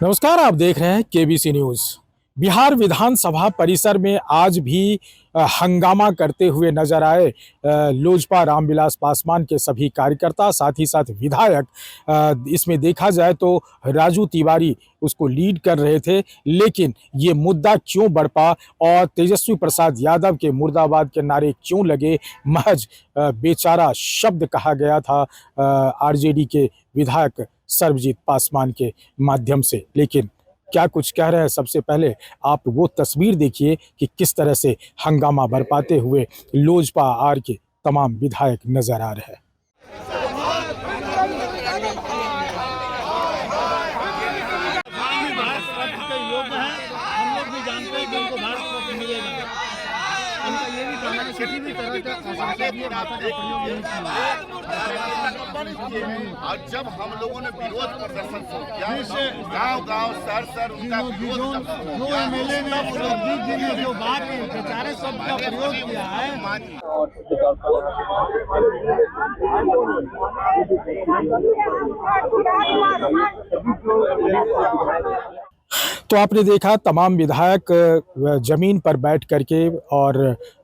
नमस्कार, आप देख रहे हैं केबीसी न्यूज। बिहार विधानसभा परिसर में आज भी हंगामा करते हुए नजर आए लोजपा रामविलास पासवान के सभी कार्यकर्ता, साथ ही साथ विधायक। इसमें देखा जाए तो राजू तिवारी उसको लीड कर रहे थे, लेकिन ये मुद्दा क्यों बढ़ पा और तेजस्वी प्रसाद यादव के मुर्दाबाद के नारे क्यों लगे, महज बेचारा शब्द कहा गया था आरजेडी के विधायक सर्वजीत पासवान के माध्यम से। लेकिन क्या कुछ कह रहे हैं, सबसे पहले आप वो तस्वीर देखिए कि किस तरह से हंगामा बरपाते हुए लोजपा आर के तमाम विधायक नजर आ रहे हैं। और जब हम लोगों ने विरोध प्रदर्शन किया, गांव-गांव, शहर उनका विरोध, जो एमएलए ने सर्वजीत जी ने जो बात की, बेचारे शब्द का प्रयोग किया है। तो आपने देखा तमाम विधायक जमीन पर बैठ करके और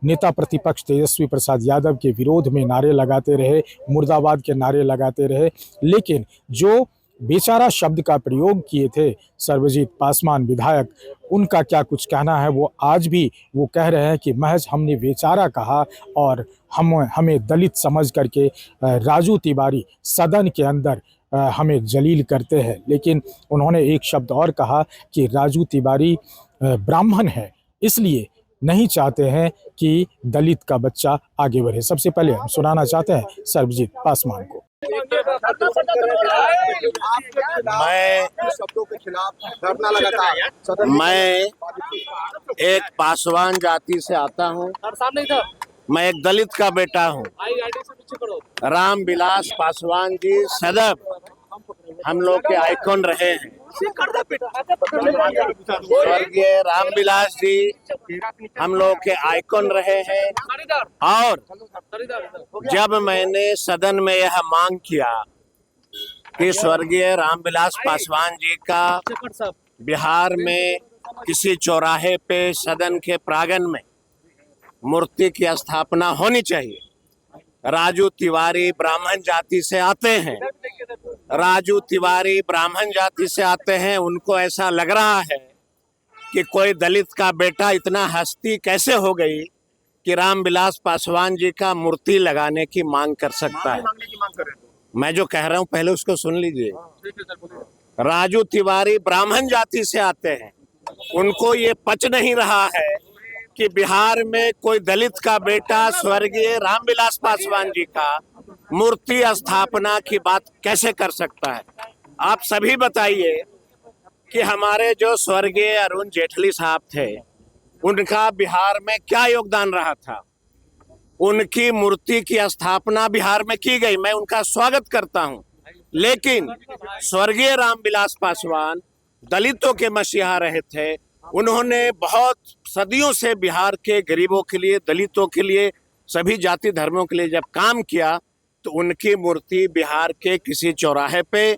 नेता प्रतिपक्ष तेजस्वी प्रसाद यादव के विरोध में नारे लगाते रहे, मुर्दाबाद के नारे लगाते रहे। लेकिन जो बेचारा शब्द का प्रयोग किए थे सर्वजीत पासवान विधायक, उनका क्या कुछ कहना है, वो आज भी वो कह रहे हैं कि महज हमने बेचारा कहा और हमें दलित समझ करके राजू तिवारी सदन के अंदर हमें जलील करते हैं। लेकिन उन्होंने एक शब्द और कहा कि राजू तिवारी ब्राह्मण है, इसलिए नहीं चाहते हैं कि दलित का बच्चा आगे बढ़े। सबसे पहले हम सुनाना चाहते हैं सर्वजीत पासवान को। मैं एक पासवान जाति से आता हूँ। मैं एक दलित का बेटा हूँ। रामविलास पासवान जी सदैव हम लोग के आइकॉन रहे हैं। स्वर्गीय रामविलास जी हम लोग के आइकॉन रहे हैं। और जब मैंने सदन में यह मांग किया कि स्वर्गीय रामविलास पासवान जी का बिहार में किसी चौराहे पे सदन के प्रांगण में मूर्ति की स्थापना होनी चाहिए। राजू तिवारी ब्राह्मण जाति से आते हैं। राजू तिवारी ब्राह्मण जाति से आते हैं। उनको ऐसा लग रहा है कि कोई दलित का बेटा इतना हस्ती कैसे हो गई कि रामविलास पासवान जी का मूर्ति लगाने की मांग कर सकता है। मैं जो कह रहा हूं पहले उसको सुन लीजिए। राजू तिवारी ब्राह्मण जाति से आते हैं। उनको ये पच नहीं रहा है कि बिहार में कोई दलित का बेटा स्वर्गीय रामविलास पासवान जी का मूर्ति स्थापना की बात कैसे कर सकता है। आप सभी बताइए कि हमारे जो स्वर्गीय अरुण जेटली साहब थे, उनका बिहार में क्या योगदान रहा था। उनकी मूर्ति की स्थापना बिहार में की गई, मैं उनका स्वागत करता हूं। लेकिन स्वर्गीय रामविलास पासवान दलितों के मसीहा रहे थे। उन्होंने बहुत सदियों से बिहार के गरीबों के लिए, दलितों के लिए, सभी जाति धर्मों के लिए जब काम किया, तो उनकी मूर्ति बिहार के किसी चौराहे पे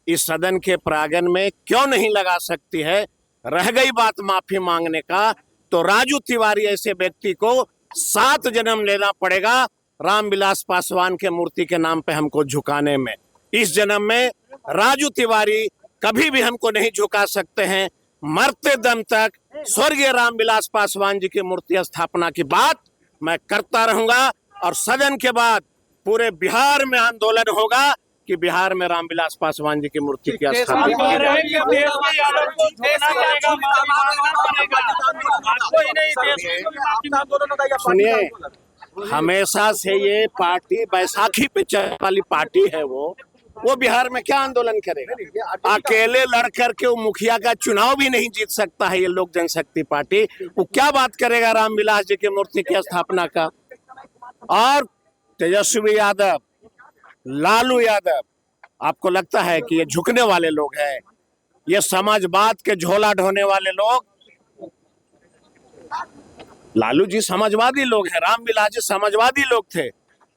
इस सदन के प्रांगण में क्यों नहीं लगा सकती है। रह गई बात माफी मांगने का, तो राजू तिवारी ऐसे व्यक्ति को 7 जन्म लेना पड़ेगा रामविलास पासवान के मूर्ति के नाम पे हमको झुकाने में। इस जन्म में राजू तिवारी कभी भी हमको नहीं झुका सकते हैं। मरते दम तक स्वर्गीय रामविलास पासवान जी की मूर्ति स्थापना की बात मैं करता रहूंगा। और सदन के बाद पूरे बिहार में आंदोलन होगा कि बिहार में रामविलास पासवान जी की मूर्ति की स्थापना। सुनिए, हमेशा से ये पार्टी बैसाखी पे चलने वाली पार्टी है। वो बिहार में क्या आंदोलन करेगा। अकेले लड़ करके वो मुखिया का चुनाव भी नहीं जीत सकता है ये लोक जनशक्ति पार्टी। वो क्या बात करेगा रामविलास जी की मूर्ति की स्थापना का। और तेजस्वी यादव, लालू यादव, आपको लगता है कि ये झुकने वाले लोग हैं, ये समाजवाद के झोला ढोने वाले लोग। लालू जी समाजवादी लोग हैं, रामविलास जी समाजवादी लोग थे।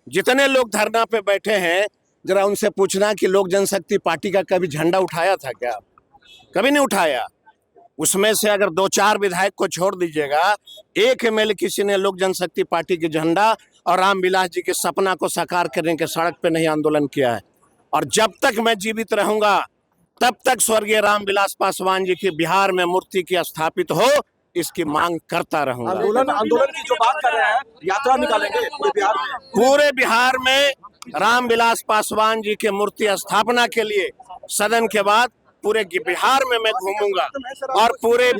जितने लोग धरना पे बैठे हैं, जरा उनसे पूछना कि लोक जनशक्ति पार्टी का कभी झंडा उठाया था क्या। कभी नहीं उठाया। उसमें से अगर 2-4 विधायक को छोड़ दीजिएगा, एक एमएलए किसी ने लोक जनशक्ति पार्टी के झंडा और रामविलास जी के सपना को साकार करने के सड़क पे नहीं आंदोलन किया है। और जब तक मैं जीवित रहूंगा तब तक स्वर्गीय रामविलास पासवान जी की बिहार में मूर्ति की स्थापित हो, इसकी मांग करता रहूंगा। आंदोलन की जो बात कर रहे हैं, यात्रा निकालेंगे पूरे बिहार में। पूरे बिहार में रामविलास पासवान जी के मूर्ति स्थापना के लिए सदन के बाद पूरे बिहार में मैं घूमूंगा और पूरे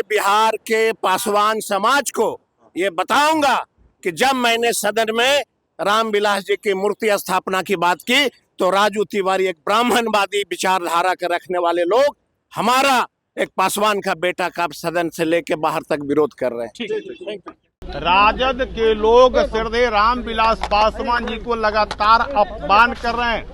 बिहार के पासवान समाज को ये बताऊंगा कि जब मैंने सदन में रामविलास जी की मूर्ति स्थापना की बात की तो राजू तिवारी एक ब्राह्मणवादी विचारधारा के रखने वाले लोग हमारा एक पासवान का बेटा का सदन से लेके बाहर तक विरोध कर रहे हैं। राजद के लोग श्रद्धेय रामविलास पासवान जी को लगातार अपमान कर रहे हैं।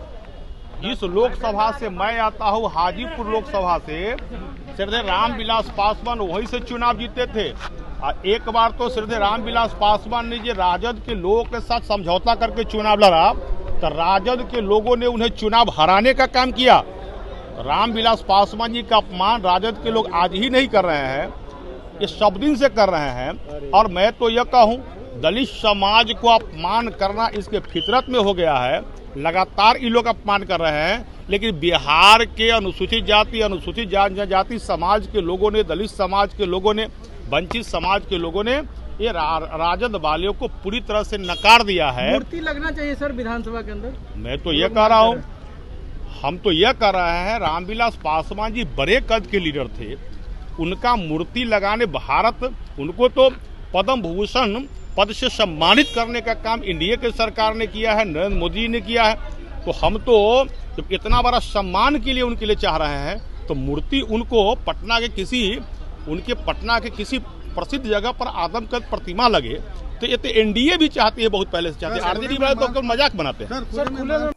इस लोकसभा से मैं आता हूँ, हाजीपुर लोकसभा से श्रद्धेय रामविलास पासवान वहीं से चुनाव जीते थे। और एक बार तो श्रद्धेय रामविलास पासवान ने राजद के लोगों के साथ समझौता करके चुनाव लड़ा, तो राजद के लोगों ने उन्हें चुनाव हराने का काम किया। रामविलास पासवान जी का अपमान राजद के लोग आज ही नहीं कर रहे हैं, ये सब दिन से कर रहे हैं। और मैं तो यह कहूँ, दलित समाज को अपमान करना इसके फितरत में हो गया है। लगातार ये लोग अपमान कर रहे हैं, लेकिन बिहार के अनुसूचित जाति, अनुसूचित जनजाति समाज के लोगों ने, दलित समाज के लोगों ने, वंचित समाज के लोगों ने ये राजद वालियों को पूरी तरह से नकार दिया है। मूर्ति लगना चाहिए सर विधानसभा के अंदर। मैं तो ये कह रहा हूँ, हम तो यह कह रहे हैं, रामविलास पासवान जी बड़े कद के लीडर थे, उनका मूर्ति लगाने भारत, उनको तो पद्म भूषण पद से सम्मानित करने का काम एनडीए की सरकार ने किया है, नरेंद्र मोदी जी ने किया है। तो हम तो जब इतना बड़ा सम्मान के लिए उनके लिए चाह रहे हैं, तो मूर्ति उनको पटना के किसी प्रसिद्ध जगह पर आदमकद प्रतिमा लगे, तो ये तो एनडीए भी चाहती है, बहुत पहले से चाहती है। आरजेडी वाले तो मजाक बनाते हैं।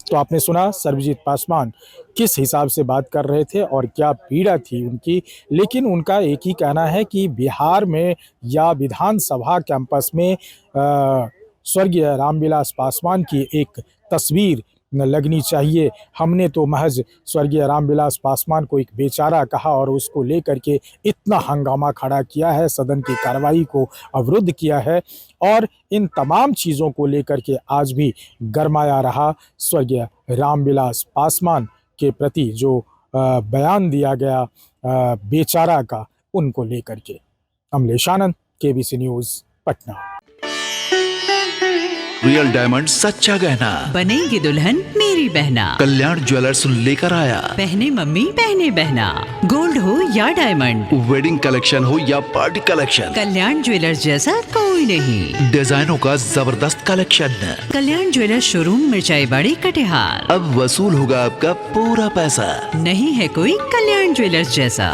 तो आपने सुना सर्वजीत पासवान किस हिसाब से बात कर रहे थे और क्या पीड़ा थी उनकी, लेकिन उनका एक ही कहना है कि बिहार में या विधानसभा कैंपस में स्वर्गीय रामविलास पासवान की एक तस्वीर लगनी चाहिए। हमने तो महज स्वर्गीय रामविलास पासवान को एक बेचारा कहा और उसको लेकर के इतना हंगामा खड़ा किया है, सदन की कार्रवाई को अवरुद्ध किया है और इन तमाम चीज़ों को लेकर के आज भी गरमाया रहा स्वर्गीय रामविलास पासवान के प्रति जो बयान दिया गया बेचारा का, उनको लेकर के। Amlesh Anand, KBC news, Patna. Real diamond सच्चा गहना, बनेगी दुल्हन मेरी बहना। कल्याण ज्वेलर्स लेकर आया। पहने मम्मी पहने बहना, गोल्ड हो या डायमंड, वेडिंग कलेक्शन हो या पार्टी कलेक्शन, कल्याण ज्वेलर्स जैसा कोई नहीं। डिजाइनों का जबरदस्त कलेक्शन। कल्याण ज्वेलर्स शोरूम मिर्चाई बाड़ी कटिहार। अब वसूल होगा आपका पूरा पैसा। नहीं है कोई कल्याण ज्वेलर्स जैसा।